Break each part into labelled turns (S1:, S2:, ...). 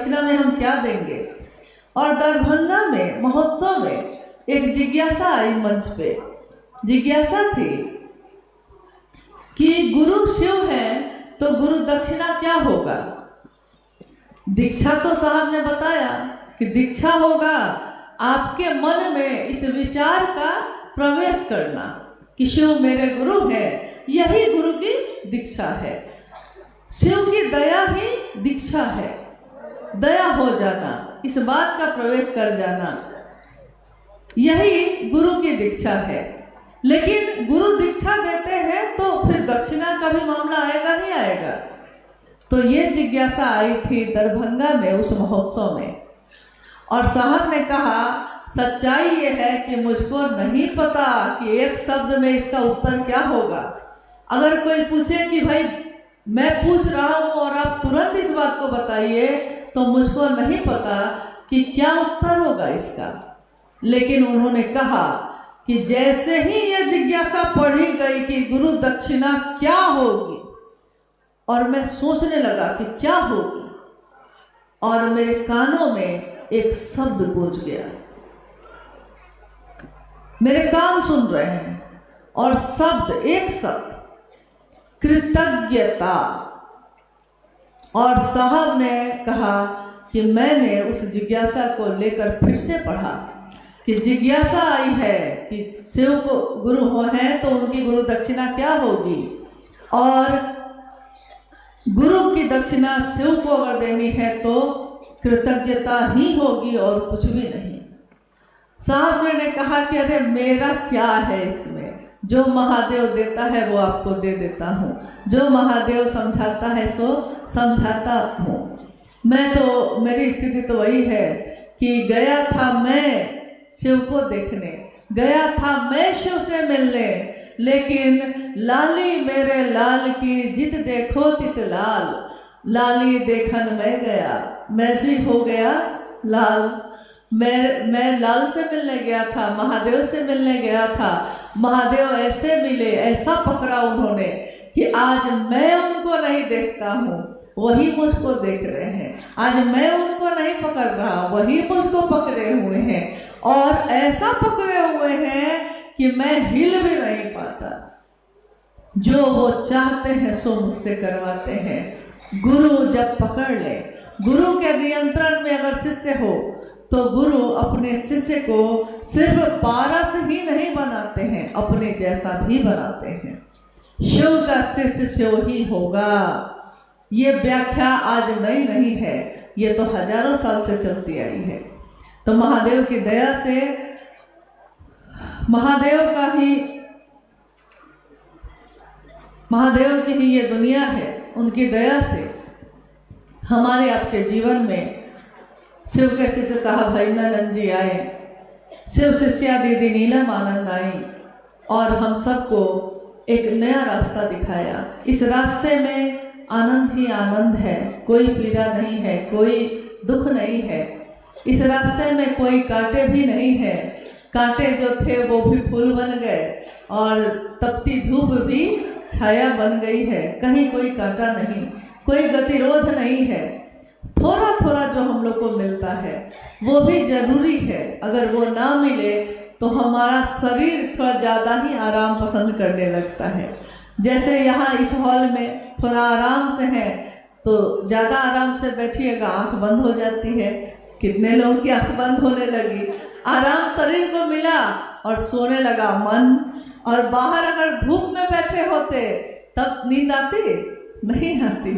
S1: दक्षिणा में हम क्या देंगे। और दरभंगा में महोत्सव में एक जिज्ञासा आई मंच पे। जिज्ञासा थी कि गुरु शिव है तो गुरु दक्षिणा क्या होगा। दीक्षा तो साहब ने बताया कि दीक्षा होगा आपके मन में इस विचार का प्रवेश करना कि शिव मेरे गुरु है, यही गुरु की दीक्षा है। शिव की दया ही दीक्षा है, दया हो जाना, इस बात का प्रवेश कर जाना, यही गुरु की दीक्षा है। लेकिन गुरु दीक्षा देते हैं तो फिर दक्षिणा का भी मामला आएगा नहीं आएगा। तो ये जिज्ञासा आई थी दरभंगा में उस महोत्सव में। और साहब ने कहा सच्चाई ये है कि मुझको नहीं पता कि एक शब्द में इसका उत्तर क्या होगा। अगर कोई पूछे कि भाई मैं पूछ रहा हूँ और आप तुरंत इस बात को बताइए, तो मुझको नहीं पता कि क्या उत्तर होगा इसका। लेकिन उन्होंने कहा कि जैसे ही ये जिज्ञासा पढ़ी गई कि गुरु दक्षिणा क्या होगी, और मैं सोचने लगा कि क्या होगी, और मेरे कानों में एक शब्द गूंज गया। मेरे कान सुन रहे हैं और शब्द, एक शब्द, कृतज्ञता। और साहब ने कहा कि मैंने उस जिज्ञासा को लेकर फिर से पढ़ा कि जिज्ञासा आई है कि शिव को गुरु हो हैं तो उनकी गुरु दक्षिणा क्या होगी, और गुरु की दक्षिणा शिव को अगर देनी है तो कृतज्ञता ही होगी और कुछ भी नहीं। साहब ने कहा कि अरे मेरा क्या है इसमें, जो महादेव देता है वो आपको दे देता हूँ, जो महादेव समझाता है सो समझाता हूँ। मैं तो, मेरी स्थिति तो वही है कि गया था मैं शिव को देखने, गया था मैं शिव से मिलने, लेकिन लाली मेरे लाल की जित देखो तित लाल, लाली देखन मैं गया, मैं भी हो गया लाल। मैं लाल से मिलने गया था, महादेव से मिलने गया था, महादेव ऐसे मिले, ऐसा पकड़ा उन्होंने कि आज मैं उनको नहीं देखता हूँ, वही मुझको देख रहे हैं। आज मैं उनको नहीं पकड़ रहा, वही मुझको पकड़े हुए हैं, और ऐसा पकड़े हुए हैं कि मैं हिल भी नहीं पाता। जो वो चाहते हैं सो मुझसे करवाते हैं। गुरु जब पकड़ ले, गुरु के नियंत्रण में अगर शिष्य हो तो गुरु अपने शिष्य को सिर्फ पारस ही नहीं बनाते हैं, अपने जैसा भी बनाते हैं। शिव का शिष्य शिव ही होगा, ये व्याख्या आज नई नहीं है, ये तो हजारों साल से चलती आई है। तो महादेव की दया से, महादेव की ही ये दुनिया है, उनकी दया से हमारे आपके जीवन में शिव के शिष्य साहब हरिंद्रानंद जी आए, शिव शिष्या दीदी नीलम आनंद आई, और हम सबको एक नया रास्ता दिखाया। इस रास्ते में आनंद ही आनंद है, कोई पीड़ा नहीं है, कोई दुख नहीं है। इस रास्ते में कोई कांटे भी नहीं है, कांटे जो थे वो भी फूल बन गए, और तपती धूप भी छाया बन गई है। कहीं कोई कांटा नहीं, कोई गतिरोध नहीं है। थोड़ा थोड़ा जो हम लोग को मिलता है वो भी जरूरी है, अगर वो ना मिले तो हमारा शरीर थोड़ा ज़्यादा ही आराम पसंद करने लगता है। जैसे यहाँ इस हॉल में थोड़ा आराम से है तो ज़्यादा आराम से बैठिएगा, आंख बंद हो जाती है। कितने लोगों की आंख बंद होने लगी, आराम शरीर को मिला और सोने लगा मन। और बाहर अगर धूप में बैठे होते तब नींद आती नहीं आती,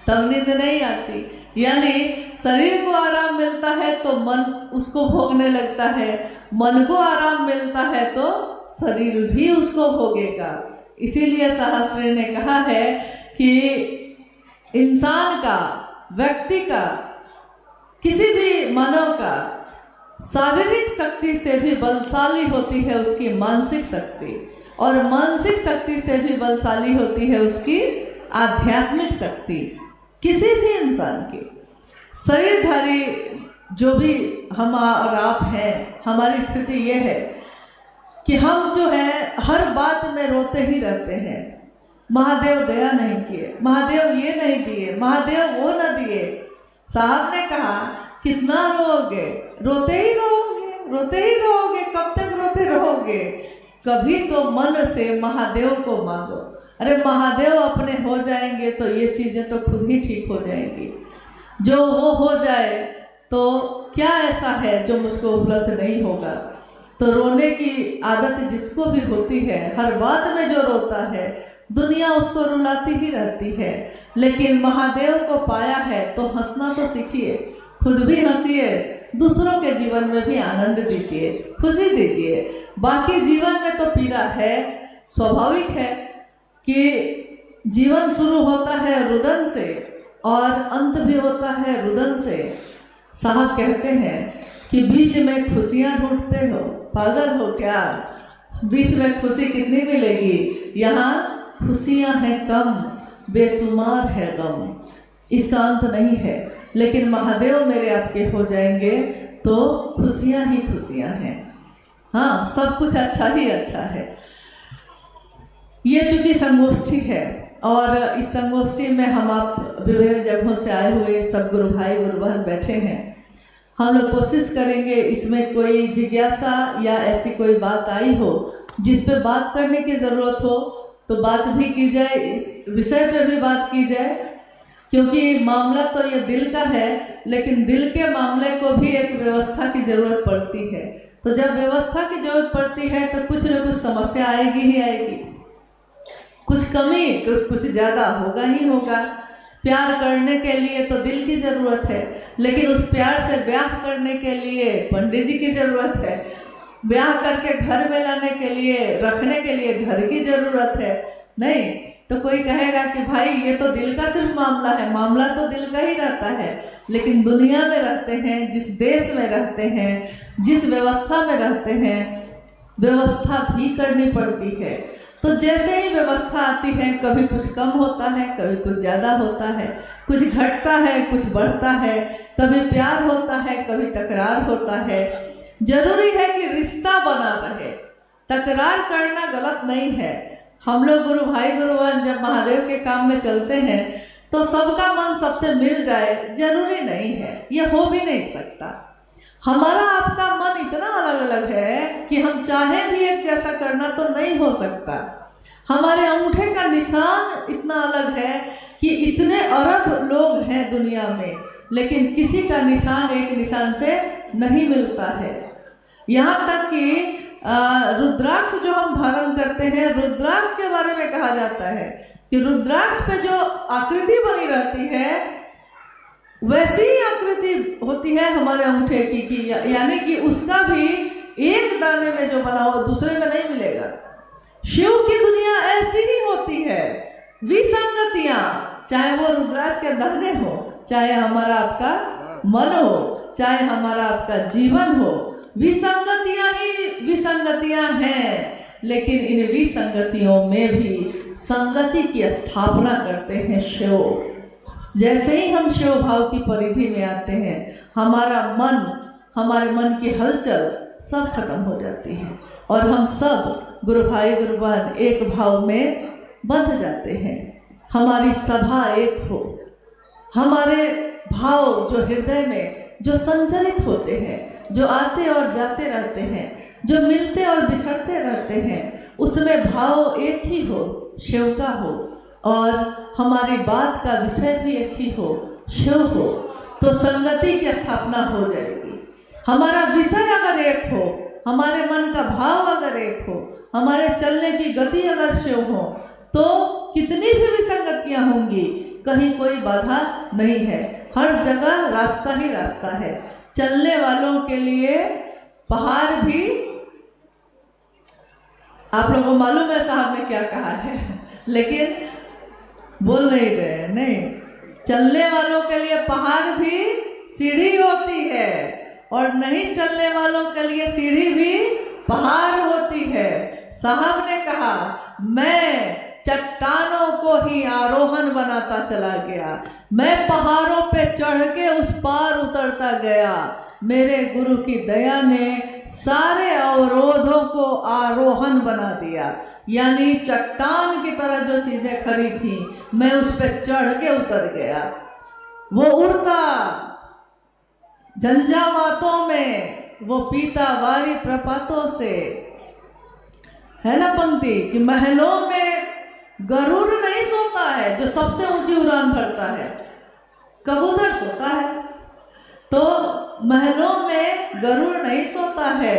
S1: तब नींद नहीं आती। यानी शरीर को आराम मिलता है तो मन उसको भोगने लगता है, मन को आराम मिलता है तो शरीर भी उसको भोगेगा। इसीलिए शास्त्री ने कहा है कि इंसान का, व्यक्ति का, किसी भी मानव का शारीरिक शक्ति से भी बलशाली होती है उसकी मानसिक शक्ति, और मानसिक शक्ति से भी बलशाली होती है उसकी आध्यात्मिक शक्ति। किसी भी इंसान की शरीरधारी जो भी हम और आप हैं, हमारी स्थिति ये है कि हम जो है हर बात में रोते ही रहते हैं। महादेव दया नहीं किए, महादेव ये नहीं दिए, महादेव वो न दिए। साहब ने कहा कितना रोओगे, रोते ही रहोगे, रोते ही रहोगे, कब तक रोते रहोगे? कभी तो मन से महादेव को मांगो। अरे महादेव अपने हो जाएंगे तो ये चीज़ें तो खुद ही ठीक हो जाएंगी। जो वो हो जाए तो क्या ऐसा है जो मुझको उपलब्ध नहीं होगा? तो रोने की आदत जिसको भी होती है, हर बात में जो रोता है, दुनिया उसको रुलाती ही रहती है। लेकिन महादेव को पाया है तो हंसना तो सीखिए, खुद भी हंसिए, दूसरों के जीवन में भी आनंद दीजिए, खुशी दीजिए। बाकी जीवन में तो पीड़ा है, स्वाभाविक है कि जीवन शुरू होता है रुदन से और अंत भी होता है रुदन से। साहब कहते हैं कि बीच में खुशियां ढूंढते हो, पागल हो क्या? बीच में खुशी कितनी मिलेगी? यहाँ खुशियां हैं कम, बेशुमार है गम, इसका अंत नहीं है। लेकिन महादेव मेरे आपके हो जाएंगे तो खुशियां ही खुशियां हैं। हाँ, सब कुछ अच्छा ही अच्छा है। ये चूंकि संगोष्ठी है और इस संगोष्ठी में हम आप विभिन्न जगहों से आए हुए सब गुरु भाई गुरु बहन बैठे हैं। हम लोग कोशिश करेंगे इसमें कोई जिज्ञासा या ऐसी कोई बात आई हो जिस पे बात करने की ज़रूरत हो तो बात भी की जाए, इस विषय पे भी बात की जाए, क्योंकि मामला तो ये दिल का है, लेकिन दिल के मामले को भी एक व्यवस्था की ज़रूरत पड़ती है। तो जब व्यवस्था की ज़रूरत पड़ती है तो कुछ न कुछ समस्या आएगी ही आएगी, कुछ कमी कुछ ज़्यादा होगा ही होगा। प्यार करने के लिए तो दिल की ज़रूरत है, लेकिन उस प्यार से ब्याह करने के लिए पंडित जी की ज़रूरत है, ब्याह करके घर में लाने के लिए, रखने के लिए घर की ज़रूरत है। नहीं तो कोई कहेगा कि भाई ये तो दिल का सिर्फ मामला है, मामला तो दिल का ही रहता है। लेकिन दुनिया में रहते हैं, जिस देश में रहते हैं, जिस व्यवस्था में रहते हैं, व्यवस्था भी करनी पड़ती है। तो जैसे ही व्यवस्था आती है, कभी कुछ कम होता है, कभी कुछ ज़्यादा होता है, कुछ घटता है, कुछ बढ़ता है, कभी प्यार होता है, कभी तकरार होता है। जरूरी है कि रिश्ता बना रहे, तकरार करना गलत नहीं है। हम लोग गुरु भाई गुरु बहन जब महादेव के काम में चलते हैं तो सबका मन सबसे मिल जाए जरूरी नहीं है, यह हो भी नहीं सकता। हमारा आपका मन इतना अलग अलग है कि हम चाहे भी एक जैसा करना तो नहीं हो सकता। हमारे अंगूठे का निशान इतना अलग है कि इतने अरब लोग हैं दुनिया में, लेकिन किसी का निशान एक निशान से नहीं मिलता है। यहाँ तक कि रुद्राक्ष जो हम धारण करते हैं, रुद्राक्ष के बारे में कहा जाता है कि रुद्राक्ष पे जो आकृति बनी रहती है वैसी ही आकृति होती है हमारे अंगूठे की, यानी कि उसका भी एक दाने में जो बना हो दूसरे में नहीं मिलेगा। शिव की दुनिया ऐसी ही होती है, विसंगतियां, चाहे वो रुद्राक्ष के दाने हो, चाहे हमारा आपका मन हो, चाहे हमारा आपका जीवन हो, विसंगतियां ही विसंगतियां हैं। लेकिन इन विसंगतियों में भी संगति की स्थापना करते हैं शिव। जैसे ही हम शिव भाव की परिधि में आते हैं, हमारे मन की हलचल सब खत्म हो जाती है और हम सब गुरु भाई गुरु बहन एक भाव में बंध जाते हैं। हमारी सभा एक हो, हमारे भाव जो हृदय में जो संचलित होते हैं, जो आते और जाते रहते हैं, जो मिलते और बिछड़ते रहते हैं, उसमें भाव एक ही हो, शिव का हो, और हमारी बात का विषय भी एक ही हो, शिव हो, तो संगति की स्थापना हो जाएगी। हमारा विषय अगर एक हो, हमारे मन का भाव अगर एक हो, हमारे चलने की गति अगर शिव हो, तो कितनी भी विसंगतियां होंगी, कहीं कोई बाधा नहीं है। हर जगह रास्ता ही रास्ता है। चलने वालों के लिए पहाड़ भी, आप लोगों को मालूम है साहब ने क्या कहा है, लेकिन बोल नहीं रहे। नहीं, चलने वालों के लिए पहाड़ भी सीढ़ी होती है और नहीं चलने वालों के लिए सीढ़ी भी पहाड़ होती है। साहब ने कहा, मैं चट्टानों को ही आरोहण बनाता चला गया, मैं पहाड़ों पे चढ़ के उस पार उतरता गया। मेरे गुरु की दया ने सारे अवरोधों को आरोहण बना दिया, यानी चट्टान की तरह जो चीजें खड़ी थी मैं उस पर चढ़ के उतर गया। वो उड़ता झंझावातों में वो पीता वारी प्रपातों से। है ना पंक्ति कि महलों में गरुड़ नहीं सोता है, जो सबसे ऊंची उड़ान भरता है, कबूतर सोता है। तो महलों में गरुड़ नहीं सोता है,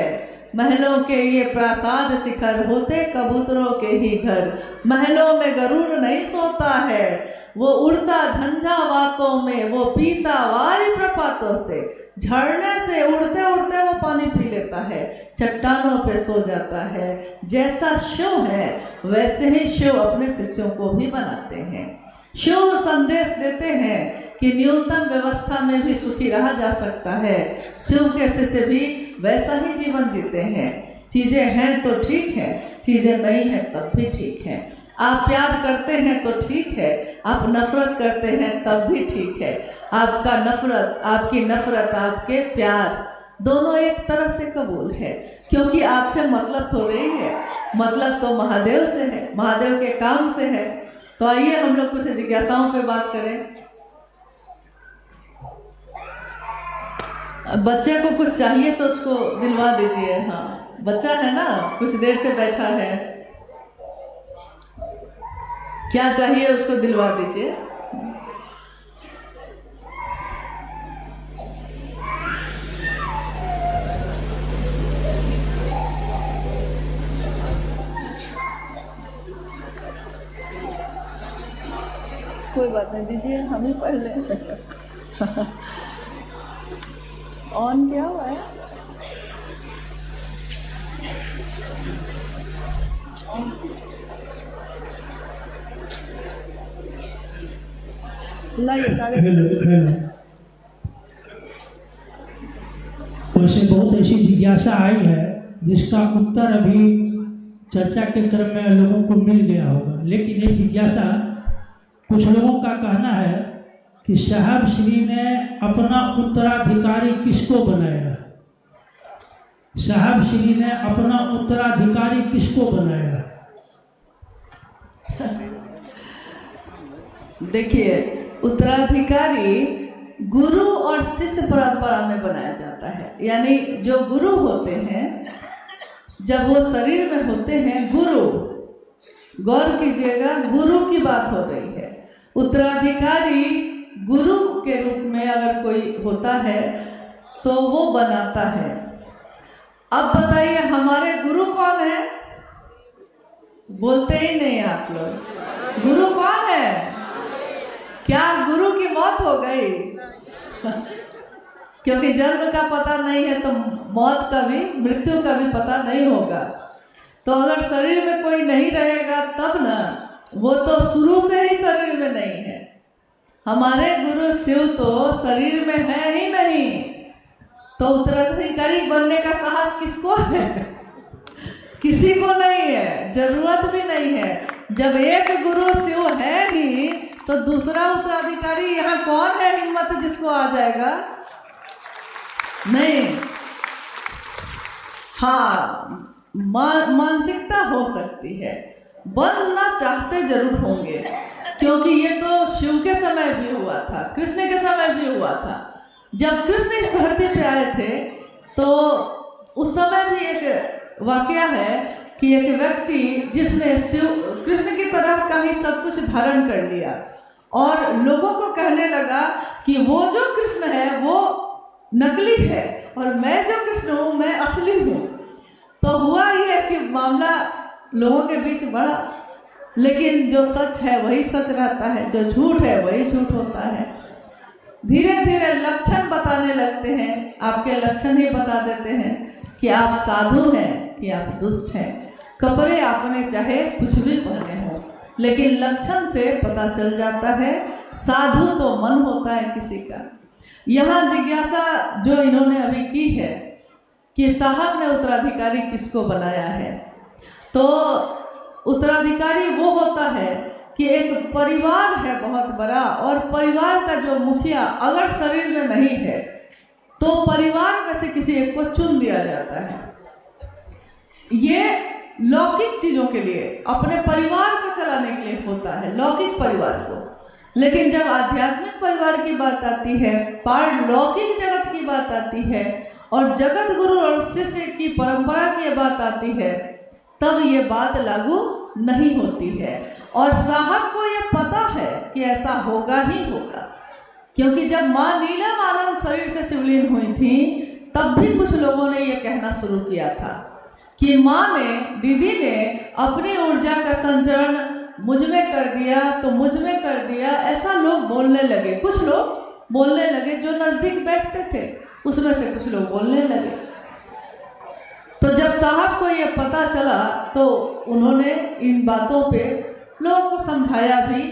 S1: महलों के ये प्रासाद शिखर होते कबूतरों के ही घर। महलों में गरुड़ नहीं सोता है, वो उड़ता झंझावातों में, वो पीता वारी प्रपातों से। झरने से उड़ते उड़ते वो पानी पी लेता है, चट्टानों पे सो जाता है। जैसा शिव है वैसे ही शिव अपने शिष्यों को भी बनाते हैं। शिव संदेश देते हैं कि न्यूनतम व्यवस्था में भी सुखी रहा जा सकता है। शिव के शिष्य भी वैसा ही जीवन जीते हैं। चीजें हैं तो ठीक है, चीजें नहीं है तब भी ठीक है। आप प्यार करते हैं तो ठीक है, आप नफरत करते हैं तब भी ठीक है। आपका नफरत, आपकी नफरत, आपके प्यार दोनों एक तरह से कबूल है, क्योंकि आपसे मतलब तो रही है, मतलब तो महादेव से है, महादेव के काम से है। तो आइए हम लोग कुछ जिज्ञासाओं पे बात करें। बच्चे को कुछ चाहिए तो उसको दिलवा दीजिए। हाँ, बच्चा है ना, कुछ देर से बैठा है, क्या चाहिए उसको दिलवा दीजिए। कोई बात नहीं, दीजिए, हम ही पढ़ लें। ऑन क्या हुआ है?
S2: हेलो। वैसे बहुत ऐसी जिज्ञासा आई है जिसका उत्तर अभी चर्चा के क्रम में लोगों को मिल गया होगा, लेकिन एक जिज्ञासा कुछ लोगों का कहना है कि साहब श्री ने अपना उत्तराधिकारी किसको बनाया? साहब श्री ने अपना उत्तराधिकारी किसको बनाया?
S1: देखिए, उत्तराधिकारी गुरु और शिष्य परंपरा में बनाया जाता है। यानी जो गुरु होते हैं, जब वो शरीर में होते हैं, गुरु, गौर कीजिएगा, गुरु की बात हो रही है। उत्तराधिकारी गुरु के रूप में अगर कोई होता है तो वो बनाता है। अब बताइए हमारे गुरु कौन है? बोलते ही नहीं आप लोग। गुरु कौन है? क्या गुरु की मौत हो गई? क्योंकि जन्म का पता नहीं है तो मौत का भी, मृत्यु का भी पता नहीं होगा। तो अगर शरीर में कोई नहीं रहेगा तब ना, वो तो शुरू से ही शरीर में नहीं है। हमारे गुरु शिव तो शरीर में है ही नहीं, तो उत्तराधिकारी बनने का साहस किसको है? किसी को नहीं है, जरूरत भी नहीं है। जब एक गुरु शिव है ही तो दूसरा उत्तराधिकारी यहाँ कौन है हिम्मत जिसको आ जाएगा? नहीं। हाँ, मानसिकता हो सकती है, बनना चाहते जरूर होंगे, क्योंकि ये तो शिव के समय भी हुआ था, कृष्ण के समय भी हुआ था। जब कृष्ण इस धरती पे आए थे तो उस समय भी एक वाकया है कि एक व्यक्ति जिसने शिव कृष्ण की तरह का ही सब कुछ धारण कर लिया और लोगों को कहने लगा कि वो जो कृष्ण है वो नकली है और मैं जो कृष्ण हूँ मैं असली हूँ। तो हुआ ये कि मामला लोगों के बीच बढ़ा, लेकिन जो सच है वही सच रहता है, जो झूठ है वही झूठ होता है। धीरे धीरे लक्षण बताने लगते हैं, आपके लक्षण ही बता देते हैं कि आप साधु हैं कि आप दुष्ट हैं। कपड़े आपने चाहे कुछ भी पहने हो, लेकिन लक्षण से पता चल जाता है। साधु तो मन होता है किसी का। यहाँ जिज्ञासा जो इन्होंने अभी की है कि साहब ने उत्तराधिकारी किसको बनाया है, तो उत्तराधिकारी वो होता है कि एक परिवार है बहुत बड़ा, और परिवार का जो मुखिया अगर शरीर में नहीं है तो परिवार में से किसी एक को चुन दिया जाता है। ये लौकिक चीजों के लिए, अपने परिवार को चलाने के लिए होता है, लौकिक परिवार को। लेकिन जब आध्यात्मिक परिवार की बात आती है, पारलौकिक जगत की बात आती है और जगत गुरु और शिष्य की परंपरा की बात आती है, तब ये बात लागू नहीं होती है। और साहब को ये पता है कि ऐसा होगा ही होगा, क्योंकि जब माँ नीलम आनंद शरीर से शिवलीन हुई थी, तब भी कुछ लोगों ने ये कहना शुरू किया था कि माँ ने, दीदी ने अपनी ऊर्जा का संचरण मुझ में कर दिया तो मुझ में कर दिया, ऐसा लोग बोलने लगे। कुछ लोग बोलने लगे, जो नज़दीक बैठते थे उसमें से कुछ लोग बोलने लगे। तो जब साहब को ये पता चला तो उन्होंने इन बातों पे लोगों को समझाया भी,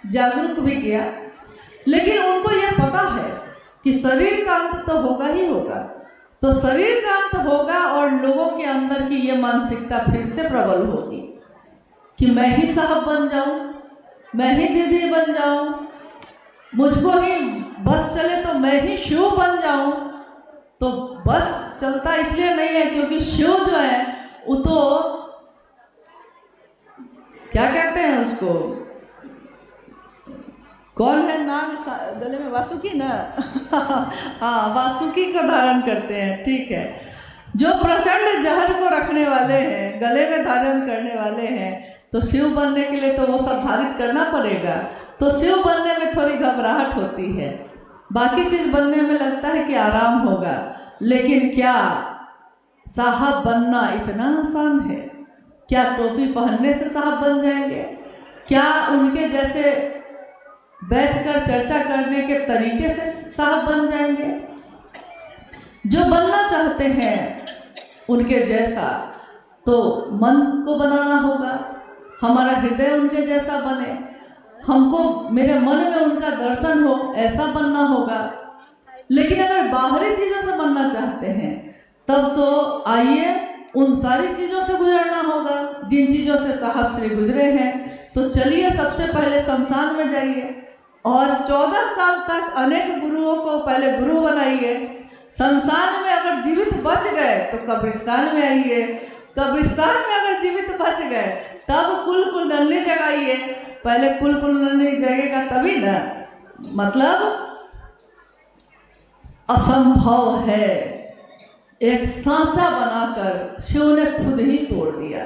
S1: जागरूक भी किया। लेकिन उनको ये पता है कि शरीर का अंत तो होगा ही होगा, तो शरीर का अंत होगा और लोगों के अंदर की ये मानसिकता फिर से प्रबल होगी कि मैं ही साहब बन जाऊं, मैं ही दीदी बन जाऊं, मुझको ही बस चले तो मैं ही शिव बन जाऊं। तो बस चलता इसलिए नहीं है क्योंकि शिव जो है वो तो क्या कहते हैं उसको, कौन है, नाग गले में वासुकी ना हाँ, वासुकी को धारण करते हैं, ठीक है। जो प्रचंड जहर को रखने वाले हैं, गले में धारण करने वाले हैं, तो शिव बनने के लिए तो वो सब धारित करना पड़ेगा। तो शिव बनने में थोड़ी घबराहट होती है, बाकी चीज बनने में लगता है कि आराम होगा। लेकिन क्या साहब बनना इतना आसान है? क्या टोपी पहनने से साहब बन जाएंगे? क्या उनके जैसे बैठकर चर्चा करने के तरीके से साहब बन जाएंगे? जो बनना चाहते हैं उनके जैसा, तो मन को बनाना होगा, हमारा हृदय उनके जैसा बने, हमको मेरे मन में उनका दर्शन हो, ऐसा बनना होगा। लेकिन अगर बाहरी चीज़ों से बनना चाहते हैं, तब तो आइए उन सारी चीज़ों से गुजरना होगा जिन चीज़ों से साहब श्री गुजरे हैं। तो चलिए सबसे पहले शमशान में जाइए और 14 साल तक अनेक गुरुओं को पहले गुरु बनाइए। शमशान में अगर जीवित बच गए तो कब्रिस्तान में आइए, कब्रिस्तान में अगर जीवित बच गए तब कुल कुंडली जगाइए। पहले कुल कुंडली जगेगा तभी ना, मतलब असंभव है। एक सांचा बनाकर शिव ने खुद ही तोड़ दिया।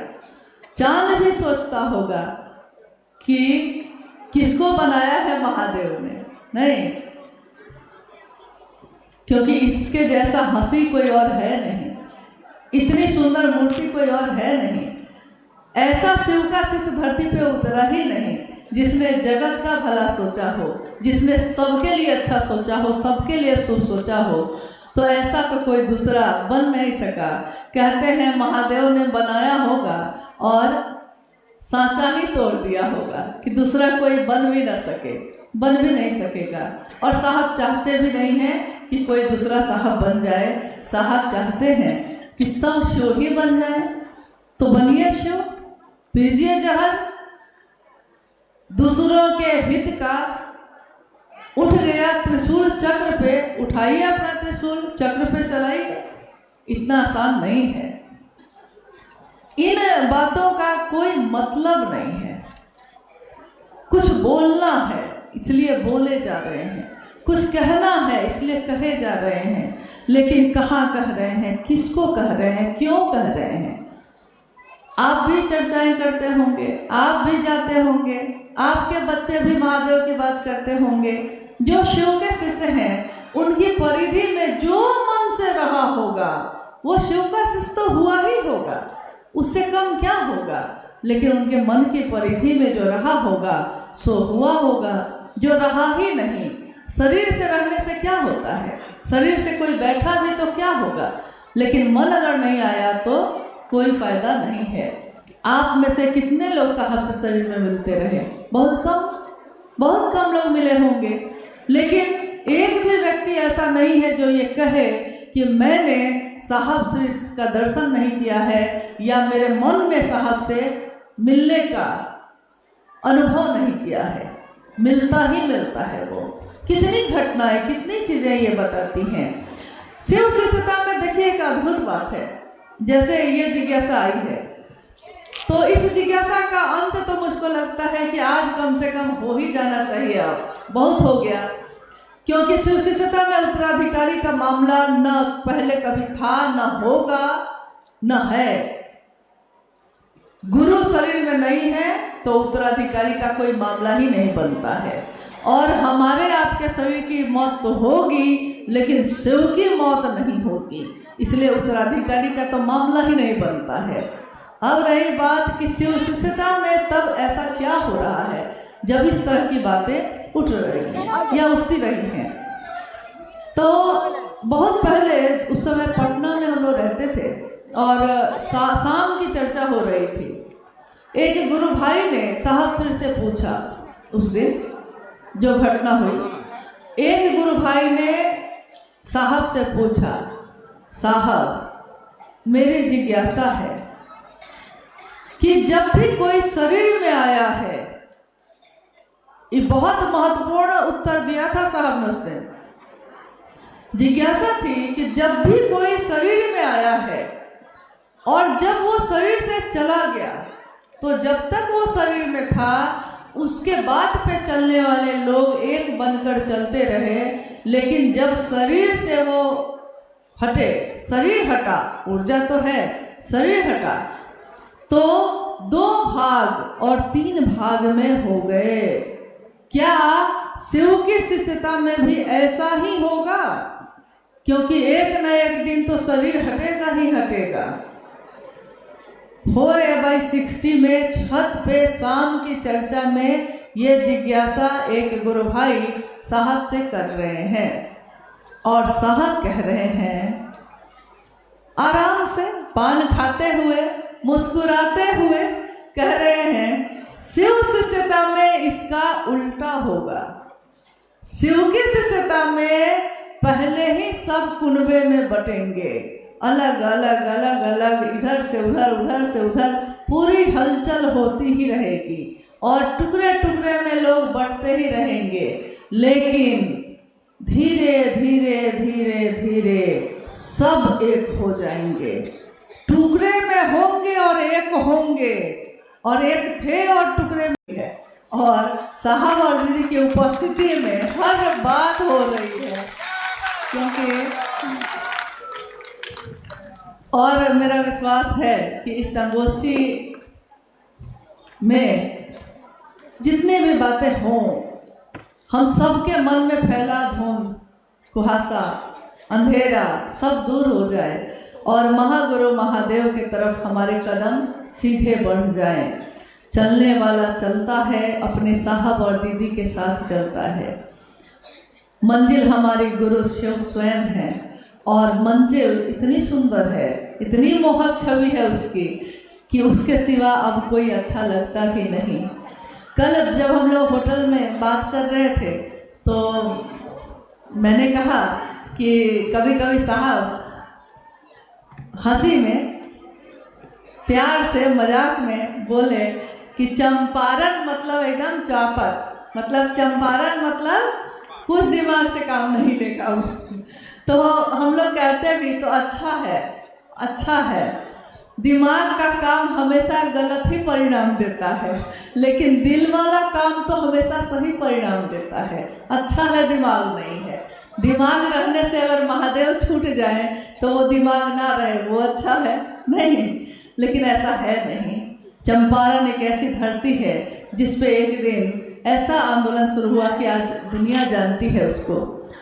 S1: चांद भी सोचता होगा कि किसको बनाया है महादेव ने, नहीं, क्योंकि इसके जैसा हंसी कोई और है नहीं, इतनी सुंदर मूर्ति कोई और है नहीं, ऐसा शिव का शिष्य धरती पे उतरा ही नहीं जिसने जगत का भला सोचा हो, जिसने सबके लिए अच्छा सोचा हो, सबके लिए शुभ सोचा हो। तो ऐसा तो कोई दूसरा बन नहीं सका। कहते हैं महादेव ने बनाया होगा और सांचा ही तोड़ दिया होगा कि दूसरा कोई बन भी ना सके, बन भी नहीं सकेगा। और साहब चाहते भी नहीं हैं कि कोई दूसरा साहब बन जाए। साहब चाहते हैं कि सब शिव ही बन जाए। तो बनिए शिव, पीजिए जहर, दूसरों के हित का। उठ गया त्रिशूल चक्र पे, उठाइए अपना त्रिशूल, चक्र पे चलाइए। इतना आसान नहीं है। इन बातों का कोई मतलब नहीं है। कुछ बोलना है इसलिए बोले जा रहे हैं, कुछ कहना है इसलिए कहे जा रहे हैं, लेकिन कहाँ कह रहे हैं, किसको कह रहे हैं, क्यों कह रहे हैं? आप भी चर्चाएं करते होंगे, आप भी जाते होंगे, आपके बच्चे भी महादेव की बात करते होंगे। जो शिव के शिष्य हैं उनकी परिधि में जो मन से रहा होगा वो शिव का शिष्य तो हुआ ही होगा, उससे कम क्या होगा। लेकिन उनके मन की परिधि में जो रहा होगा सो हुआ होगा। जो रहा ही नहीं, शरीर से रहने से क्या होता है, शरीर से कोई बैठा भी तो क्या होगा, लेकिन मन अगर नहीं आया तो कोई फायदा नहीं है। आप में से कितने लोग साहब से शरीर में मिलते रहे? बहुत कम लोग मिले होंगे। लेकिन एक भी व्यक्ति ऐसा नहीं है जो ये कहे कि मैंने साहब से का दर्शन नहीं किया है या मेरे मन में साहब से मिलने का अनुभव नहीं किया है। मिलता ही मिलता है वो। कितनी घटनाएं, कितनी चीजें ये बताती हैं। शिव शिष्यता में देखिए एक अद्भुत बात है। जैसे ये जिज्ञासा आई है तो इस जिज्ञासा का अंत तो मुझको लगता है कि आज कम से कम हो ही जाना चाहिए। अब बहुत हो गया, क्योंकि शिव शिष्यता में उत्तराधिकारी का मामला न पहले कभी था, न होगा, न है। गुरु शरीर में नहीं है तो उत्तराधिकारी का कोई मामला ही नहीं बनता है। और हमारे आपके शरीर की मौत तो होगी, लेकिन शिव की मौत नहीं होगी, इसलिए उत्तराधिकारी का तो मामला ही नहीं बनता है। अब रही बात कि शिव शिष्यता में तब ऐसा क्या हो रहा है जब इस तरह की बातें उठ रही हैं या उठती रही हैं। तो बहुत पहले उस समय पटना में हम लोग रहते थे और शाम की चर्चा हो रही थी। एक गुरु भाई ने साहब सिर से पूछा, उस दिन जो घटना हुई, एक गुरु भाई ने साहब से पूछा, साहब मेरी जिज्ञासा है कि जब भी कोई शरीर में आया है, ये बहुत महत्वपूर्ण उत्तर दिया था साहब ने उसने। जिज्ञासा थी कि जब भी कोई शरीर में आया है और जब वो शरीर से चला गया, तो जब तक वो शरीर में था उसके बाद पे चलने वाले लोग एक बनकर चलते रहे, लेकिन जब शरीर से वो हटे, शरीर हटा, ऊर्जा तो है, शरीर हटा, तो 2 भाग और 3 भाग में हो गए। क्या शिव की शिष्यता में भी ऐसा ही होगा? क्योंकि एक न एक दिन तो शरीर हटेगा ही हटेगा। 4/60 में छत पे शाम की चर्चा में ये जिज्ञासा एक गुरु भाई साहब से कर रहे हैं और साहब कह रहे हैं, आराम से पान खाते हुए, मुस्कुराते हुए कह रहे हैं, शिव शिष्यता में इसका उल्टा होगा। शिव की शिष्यता में पहले ही सब कुनबे में बटेंगे, अलग अलग अलग अलग, इधर से उधर, उधर से उधर, पूरी हलचल होती ही रहेगी और टुकड़े टुकड़े में लोग बढ़ते ही रहेंगे। लेकिन धीरे धीरे धीरे धीरे सब एक हो जाएंगे, टुकड़े में होंगे और एक होंगे, और एक थे और टुकड़े में है। और साहब और दीदी की उपस्थिति में हर बात हो रही है, क्योंकि और मेरा विश्वास है कि इस संगोष्ठी में जितने भी बातें हों, हम सबके मन में फैला धुंध, कुहासा, अंधेरा सब दूर हो जाए और महागुरु महादेव की तरफ हमारे कदम सीधे बढ़ जाएं। चलने वाला चलता है, अपने साहब और दीदी के साथ चलता है। मंजिल हमारी गुरु शिव स्वयं है और मंजिल इतनी सुंदर है, इतनी मोहक छवि है उसकी कि उसके सिवा अब कोई अच्छा लगता ही नहीं। कल जब हम लोग होटल में बात कर रहे थे तो मैंने कहा कि कभी कभी साहब हंसी में, प्यार से, मजाक में बोले कि चंपारण मतलब एकदम चापत, मतलब चंपारण मतलब कुछ दिमाग से काम नहीं लेगा। तो हम लोग कहते भी तो अच्छा है, अच्छा है। दिमाग का काम हमेशा गलत ही परिणाम देता है, लेकिन दिल वाला काम तो हमेशा सही परिणाम देता है। अच्छा है दिमाग नहीं है। दिमाग रहने से अगर महादेव छूट जाए तो वो दिमाग ना रहे, वो अच्छा है नहीं, लेकिन ऐसा है नहीं। चंपारण एक ऐसी धरती है जिस पे एक दिन ऐसा आंदोलन शुरू हुआ कि आज दुनिया जानती है उसको,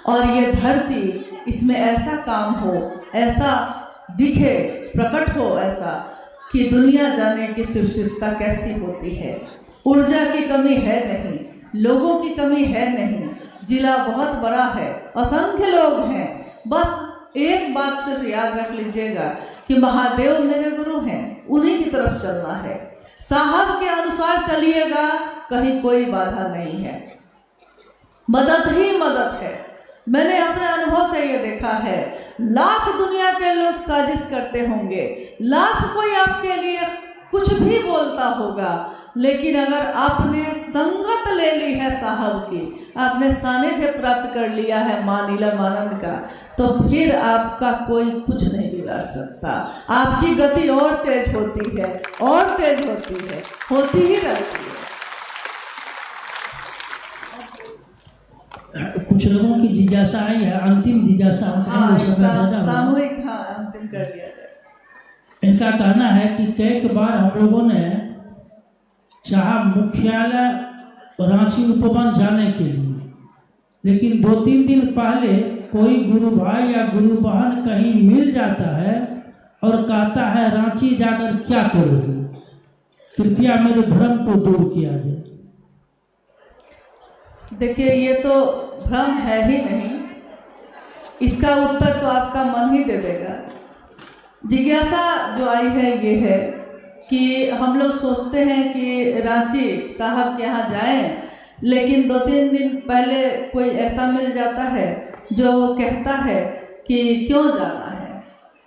S1: और ये धरती, इसमें ऐसा काम हो, ऐसा दिखे, प्रकट हो ऐसा कि दुनिया जाने कि शिव शिष्यता कैसी होती है। ऊर्जा की कमी है नहीं, लोगों की कमी है नहीं, जिला बहुत बड़ा है, असंख्य लोग हैं। बस एक बात सिर्फ याद रख लीजिएगा कि महादेव मेरे गुरु हैं, उन्हीं की तरफ चलना है। साहब के अनुसार चलिएगा, कहीं कोई बाधा नहीं है, मदद ही मदद है। मैंने अपने अनुभव से ये देखा है, लाख दुनिया के लोग साजिश करते होंगे, लाख कोई आपके लिए कुछ भी बोलता होगा, लेकिन अगर आपने संगत ले ली है साहब की, आपने सानिध्य प्राप्त कर लिया है मां नीलमानंद का, तो फिर आपका कोई कुछ नहीं बिगाड़ सकता। आपकी गति और तेज होती है, और तेज होती है, होती ही रहती है।
S2: कुछ लोगों की जिज्ञासा आई है, अंतिम जिज्ञासा
S1: सामूहिक, हाँ, अंतिम कर दिया जाए।
S2: इनका कहना है कि कई बार हम लोगों ने चाहा मुख्यालय रांची उपवन जाने के लिए, लेकिन 2-3 दिन पहले कोई गुरु भाई या गुरु बहन कहीं मिल जाता है और कहता है रांची जाकर क्या करोगे, कृपया मेरे भ्रम को दूर किया जाए।
S1: देखिए, ये तो भ्रम है ही नहीं, इसका उत्तर तो आपका मन ही दे देगा। जिज्ञासा जो आई है ये है कि हम लोग सोचते हैं कि रांची साहब के यहाँ जाएं, लेकिन 2-3 दिन पहले कोई ऐसा मिल जाता है जो कहता है कि क्यों जाना है,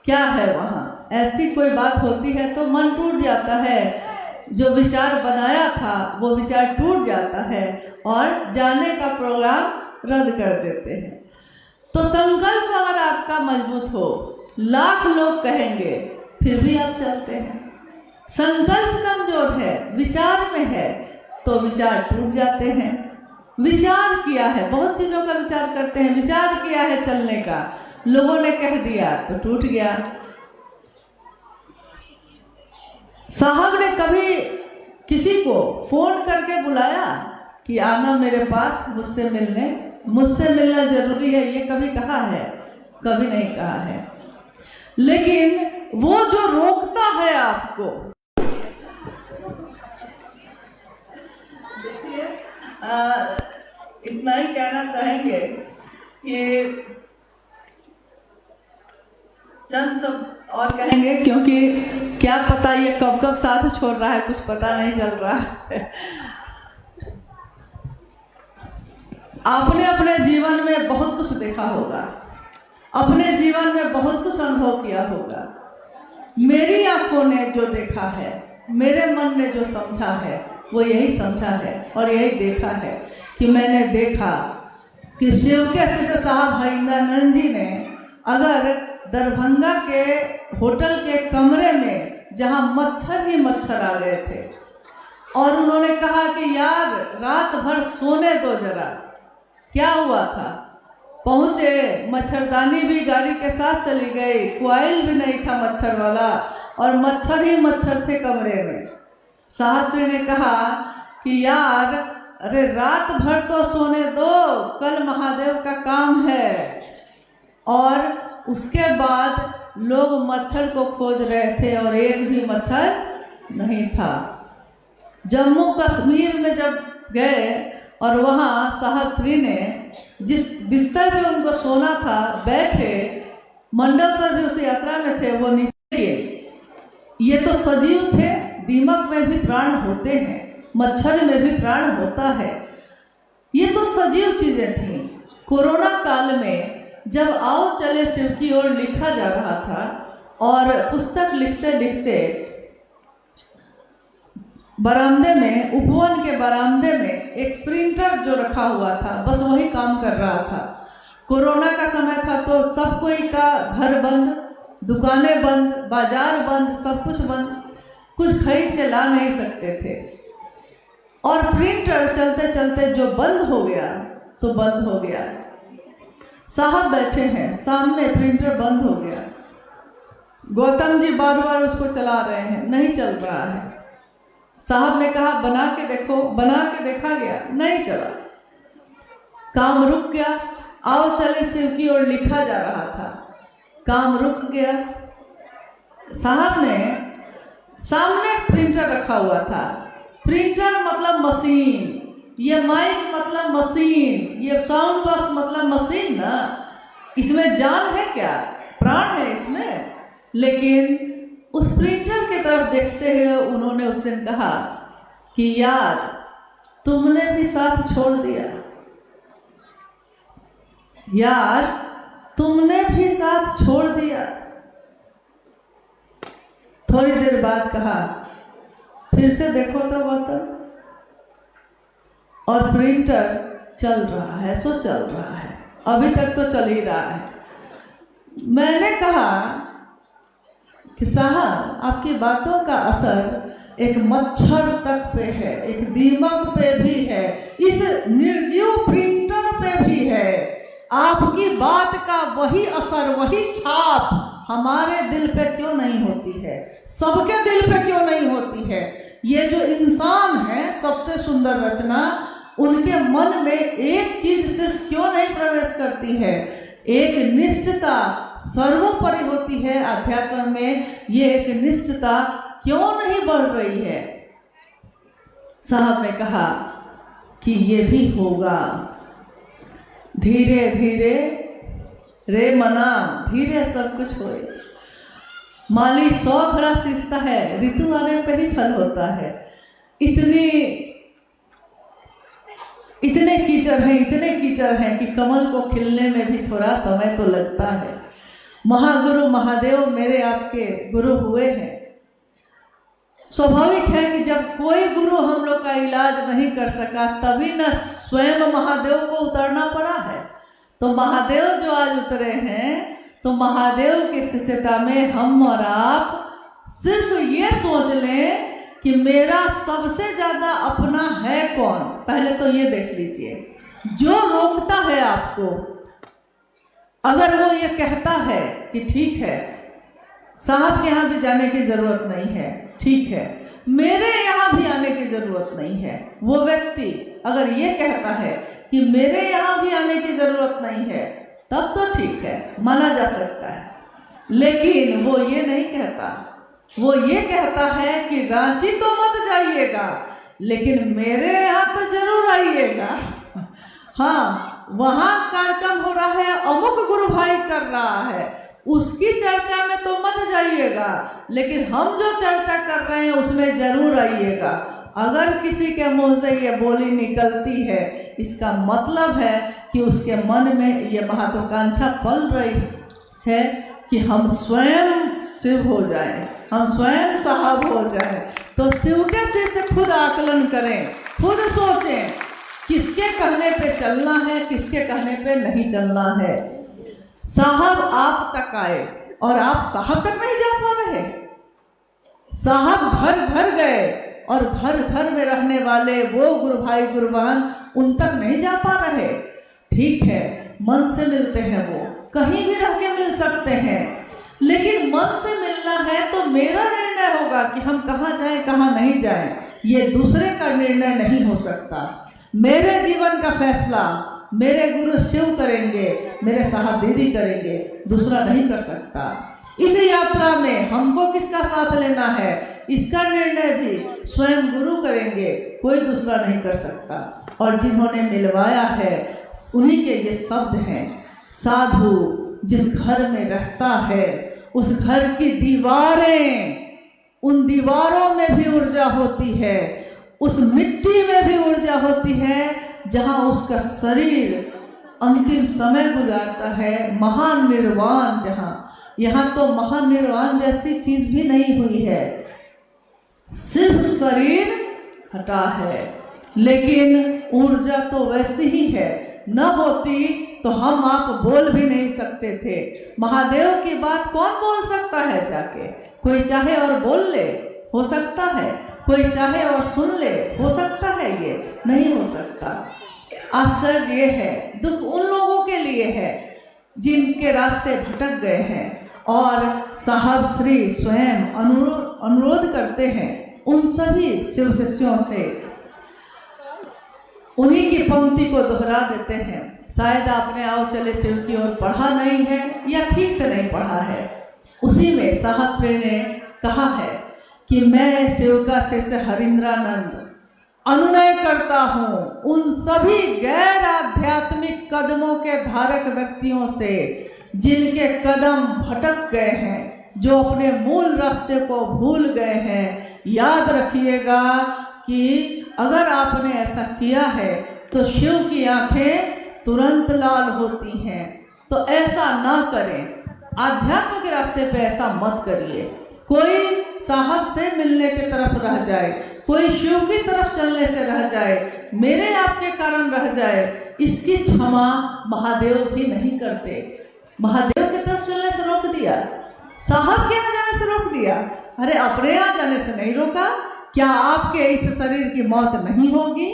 S1: क्या है वहाँ, ऐसी कोई बात होती है तो मन टूट जाता है। जो विचार बनाया था वो विचार टूट जाता है और जाने का प्रोग्राम रद्द कर देते हैं। तो संकल्प अगर आपका मजबूत हो, लाख लोग कहेंगे फिर भी आप चलते हैं। संकल्प कमजोर है, विचार में है, तो विचार टूट जाते हैं। विचार किया है, बहुत चीज़ों का विचार करते हैं, विचार किया है चलने का, लोगों ने कह दिया तो टूट गया। साहब ने कभी किसी को फोन करके बुलाया कि आना मेरे पास मुझसे मिलने, मुझसे मिलना जरूरी है, ये कभी कहा है? कभी नहीं कहा है। लेकिन वो जो रोकता है आपको, देखिए, इतना ही कहना चाहेंगे कि चंद सब और कहेंगे, क्योंकि क्या पता ये कब कब साथ छोड़ रहा है, कुछ पता नहीं चल रहा है। आपने अपने जीवन में बहुत कुछ देखा होगा, अपने जीवन में बहुत कुछ अनुभव किया होगा। मेरी आंखों ने जो देखा है, मेरे मन ने जो समझा है, वो यही समझा है और यही देखा है कि मैंने देखा कि शिव के शिष्य साहब हरिंद्रानंद जी ने अगर दरभंगा के होटल के कमरे में, जहां मच्छर ही मच्छर आ गए थे, और उन्होंने कहा कि यार रात भर सोने दो जरा, क्या हुआ था? पहुंचे, मच्छरदानी भी गाड़ी के साथ चली गई, कोयल भी नहीं था मच्छर वाला, और मच्छर ही मच्छर थे कमरे में। साहब श्री ने कहा कि यार अरे रात भर तो सोने दो, कल महादेव का काम है। और उसके बाद लोग मच्छर को खोज रहे थे और एक भी मच्छर नहीं था। जम्मू कश्मीर में जब गए और वहाँ साहब श्री ने जिस बिस्तर पे उनको सोना था बैठे, मंडल सर भी उस यात्रा में थे, वो नीचे गिरे। ये तो सजीव थे, दीमक में भी प्राण होते हैं, मच्छर में भी प्राण होता है, ये तो सजीव चीजें थीं। कोरोना काल में जब आओ चले शिव की ओर लिखा जा रहा था, और पुस्तक लिखते लिखते बरामदे में, उपवन के बरामदे में एक प्रिंटर जो रखा हुआ था, बस वही काम कर रहा था। कोरोना का समय था तो सब कोई का घर बंद, दुकानें बंद, बाजार बंद, सब कुछ बंद, कुछ खरीद के ला नहीं सकते थे। और प्रिंटर चलते चलते जो बंद हो गया तो बंद हो गया। साहब बैठे हैं सामने, प्रिंटर बंद हो गया। गौतम जी बार बार उसको चला रहे हैं, नहीं चल रहा है। साहब ने कहा बना के देखो, बना के देखा गया, नहीं चला, काम रुक गया। आओ चले शिव की ओर लिखा जा रहा था, काम रुक गया। साहब ने सामने प्रिंटर रखा हुआ था, प्रिंटर मतलब मशीन, ये माइक मतलब मशीन, ये साउंड बॉक्स मतलब मशीन ना, इसमें जान है क्या? प्राण है इसमें। लेकिन उस प्रिंटर की तरफ देखते हुए उन्होंने उस दिन कहा कि यार तुमने भी साथ छोड़ दिया, यार तुमने भी साथ छोड़ दिया। थोड़ी देर बाद कहा फिर से देखो तो बर्तन, और प्रिंटर चल रहा है, सो चल रहा है, अभी तक तो चल ही रहा है। मैंने कहा कि साहब आपकी बातों का असर एक मच्छर तक पे है, एक दीमक पे भी है, इस निर्जीव प्रिंटर पे भी है। आपकी बात का वही असर, वही छाप हमारे दिल पे क्यों नहीं होती है, सबके दिल पे क्यों नहीं होती है। ये जो इंसान है सबसे सुंदर रचना, उनके मन में एक चीज सिर्फ क्यों नहीं प्रवेश करती है, एक निष्ठता सर्वोपरि होती है। अध्यात्म में ये एक निष्ठता क्यों नहीं बढ़ रही है। साहब ने कहा कि ये भी होगा, धीरे धीरे रे मना, धीरे सब कुछ होए। माली 100 घड़ा सींचता है, ऋतु आने पे ही फल होता है। इतने कीचड़ हैं कि कमल को खिलने में भी थोड़ा समय तो लगता है। महागुरु महादेव मेरे आपके गुरु हुए हैं। स्वाभाविक है कि जब कोई गुरु हम लोग का इलाज नहीं कर सका, तभी न स्वयं महादेव को उतरना पड़ा है। तो महादेव जो आज उतरे हैं, तो महादेव की शिष्यता में हम और आप सिर्फ ये सोच लें कि मेरा सबसे ज्यादा अपना है कौन। पहले तो ये देख लीजिए, जो रोकता है आपको, अगर वो ये कहता है कि ठीक है साहब के यहाँ भी जाने की जरूरत नहीं है, ठीक है मेरे यहाँ भी आने की जरूरत नहीं है, वो व्यक्ति अगर ये कहता है कि मेरे यहाँ भी आने की जरूरत नहीं है, तब तो ठीक है, माना जा सकता है। लेकिन वो ये नहीं कहता, वो ये कहता है कि रांची तो मत जाइएगा, लेकिन मेरे यहाँ तो जरूर आइएगा। हाँ, वहाँ कार्यक्रम हो रहा है, अमुक गुरु भाई कर रहा है, उसकी चर्चा में तो मत जाइएगा, लेकिन हम जो चर्चा कर रहे हैं उसमें जरूर आइएगा। अगर किसी के मुंह से ये बोली निकलती है, इसका मतलब है कि उसके मन में ये महत्वाकांक्षा पल रही है कि हम स्वयं शिव हो जाएं, हम स्वयं साहब हो जाएं। तो शिव के से खुद आकलन करें, खुद सोचें किसके कहने पे चलना है, किसके कहने पे नहीं चलना है। साहब आप तक आए और आप साहब तक नहीं जा पा रहे। साहब घर घर गए और घर घर में रहने वाले वो गुरु भाई गुरु बहन उन तक नहीं जा पा रहे। ठीक है, मन से मिलते हैं, वो कहीं भी रह के मिल सकते हैं, लेकिन मन से मिलना है तो मेरा निर्णय होगा कि हम कहाँ जाएं कहाँ नहीं जाएं। ये दूसरे का निर्णय नहीं हो सकता। मेरे जीवन का फैसला मेरे गुरु शिव करेंगे, मेरे साहब दीदी करेंगे, दूसरा नहीं कर सकता। इस यात्रा में हमको किसका साथ लेना है, इसका निर्णय भी स्वयं गुरु करेंगे, कोई दूसरा नहीं कर सकता। और जिन्होंने मिलवाया है उन्हीं के ये शब्द हैं। साधु जिस घर में रहता है उस घर की दीवारें, उन दीवारों में भी ऊर्जा होती है, उस मिट्टी में भी ऊर्जा होती है जहाँ उसका शरीर अंतिम समय गुजारता है। महानिर्वाण जहाँ, यहाँ तो महानिर्वाण जैसी चीज भी नहीं हुई है, सिर्फ शरीर हटा है, लेकिन ऊर्जा तो वैसी ही है। न होती तो हम आप बोल भी नहीं सकते थे। महादेव की बात कौन बोल सकता है जाके? कोई चाहे और बोल ले, हो सकता है, कोई चाहे और सुन ले, हो सकता है, ये नहीं हो सकता। आश्चर्य ये है, दुख उन लोगों के लिए है जिनके रास्ते भटक गए हैं। और साहब श्री स्वयं अनुरोध करते हैं उन सभी शिव शिष्यों से, उन्हीं की पंक्ति को दोहरा देते हैं। शायद आपने आओ चले शिव की ओर पढ़ा नहीं है या ठीक से नहीं पढ़ा है। उसी में साहब श्री ने कहा है कि मैं शिव का शिष्य हरिंद्रानंद अनुनय करता हूँ उन सभी गैर आध्यात्मिक कदमों के धारक व्यक्तियों से जिनके कदम भटक गए हैं, जो अपने मूल रास्ते को भूल गए हैं। याद रखिएगा कि अगर आपने ऐसा किया है तो शिव की आंखें तुरंत लाल होती हैं। तो ऐसा ना करें, आध्यात्म के रास्ते पे ऐसा मत करिए। कोई साहब से मिलने की तरफ रह जाए, कोई शिव की तरफ चलने से रह जाए, मेरे आपके कारण रह जाए, इसकी क्षमा महादेव भी नहीं करते। महादेव की तरफ चलने से रोक दिया, साहब के यहाँ जाने से रोक दिया। अरे अपने यहाँ जाने से नहीं रोका। क्या आपके इस शरीर की मौत नहीं होगी?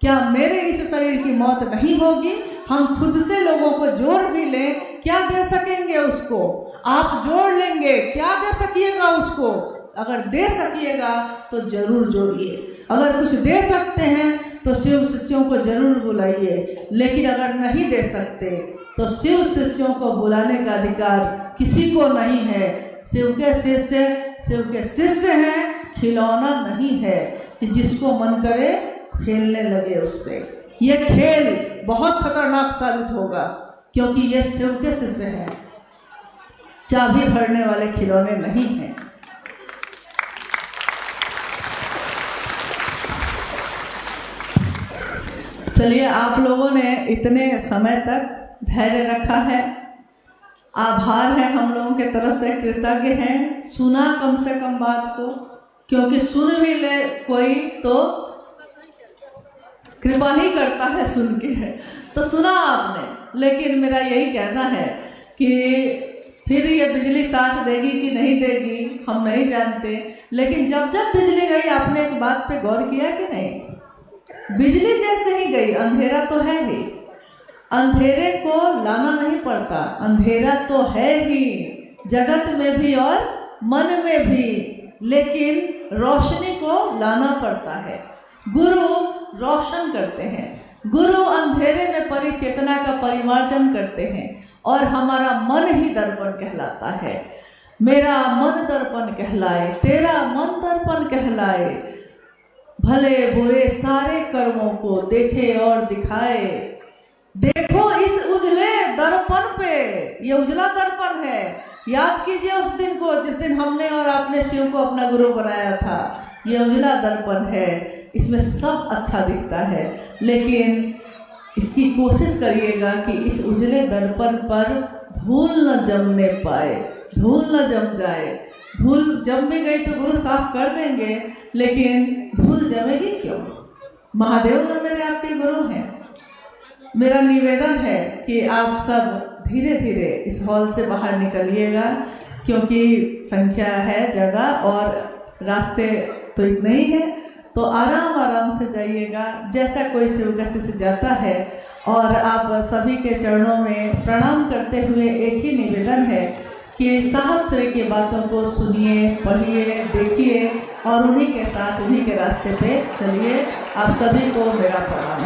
S1: क्या मेरे इस शरीर की मौत नहीं होगी? हम खुद से लोगों को जोड़ भी लें, क्या दे सकेंगे उसको? आप जोड़ लेंगे, क्या दे सकिएगा उसको? अगर दे सकिएगा तो जरूर जोड़िए। अगर कुछ दे सकते हैं तो शिव शिष्यों को जरूर बुलाइए, लेकिन अगर नहीं दे सकते तो शिव शिष्यों को बुलाने का अधिकार किसी को नहीं है। शिव के शिष्य हैं, खिलौना नहीं है कि जिसको मन करे खेलने लगे उससे। ये खेल बहुत खतरनाक साबित होगा, क्योंकि ये शिव के शिष्य हैं, चाबी भरने वाले खिलौने नहीं हैं। चलिए, आप लोगों ने इतने समय तक धैर्य रखा है, आभार है हम लोगों के तरफ से, कृतज्ञ हैं। सुना कम से कम बात को, क्योंकि सुन भी ले कोई तो कृपा ही करता है सुन के, तो सुना आपने। लेकिन मेरा यही कहना है कि फिर ये बिजली साथ देगी कि नहीं देगी हम नहीं जानते, लेकिन जब जब बिजली गई आपने एक बात पे गौर किया कि नहीं? बिजली जैसे ही गई, अंधेरा तो है ही, अंधेरे को लाना नहीं पड़ता, अंधेरा तो है ही जगत में भी और मन में भी, लेकिन रोशनी को लाना पड़ता है। गुरु रोशन करते हैं, गुरु अंधेरे में परिचेतना का परिमार्जन करते हैं, और हमारा मन ही दर्पण कहलाता है। मेरा मन दर्पण कहलाए, तेरा मन दर्पण कहलाए, भले बुरे सारे कर्मों को देखे और दिखाए। देखो इस उजले दर्पण पे, ये उजला दर्पण है। याद कीजिए उस दिन को जिस दिन हमने और आपने शिव को अपना गुरु बनाया था। ये उजला दर्पण है, इसमें सब अच्छा दिखता है, लेकिन इसकी कोशिश करिएगा कि इस उजले दर्पण पर धूल न जमने पाए, धूल न जम जाए। धूल जम भी गई तो गुरु साफ कर देंगे, लेकिन धूल जमेगी क्यों? महादेव तो मेरे आपके गुरु हैं। मेरा निवेदन है कि आप सब धीरे धीरे इस हॉल से बाहर निकलिएगा, क्योंकि संख्या है ज़्यादा और रास्ते तो इतने ही है, तो आराम आराम से जाइएगा, जैसा कोई शिव का शिष्य जाता है। और आप सभी के चरणों में प्रणाम करते हुए एक ही निवेदन है कि साहब श्री की बातों को सुनिए, पढ़िए, देखिए और उन्हीं के साथ उन्हीं के रास्ते पे चलिए। आप सभी को मेरा प्रणाम।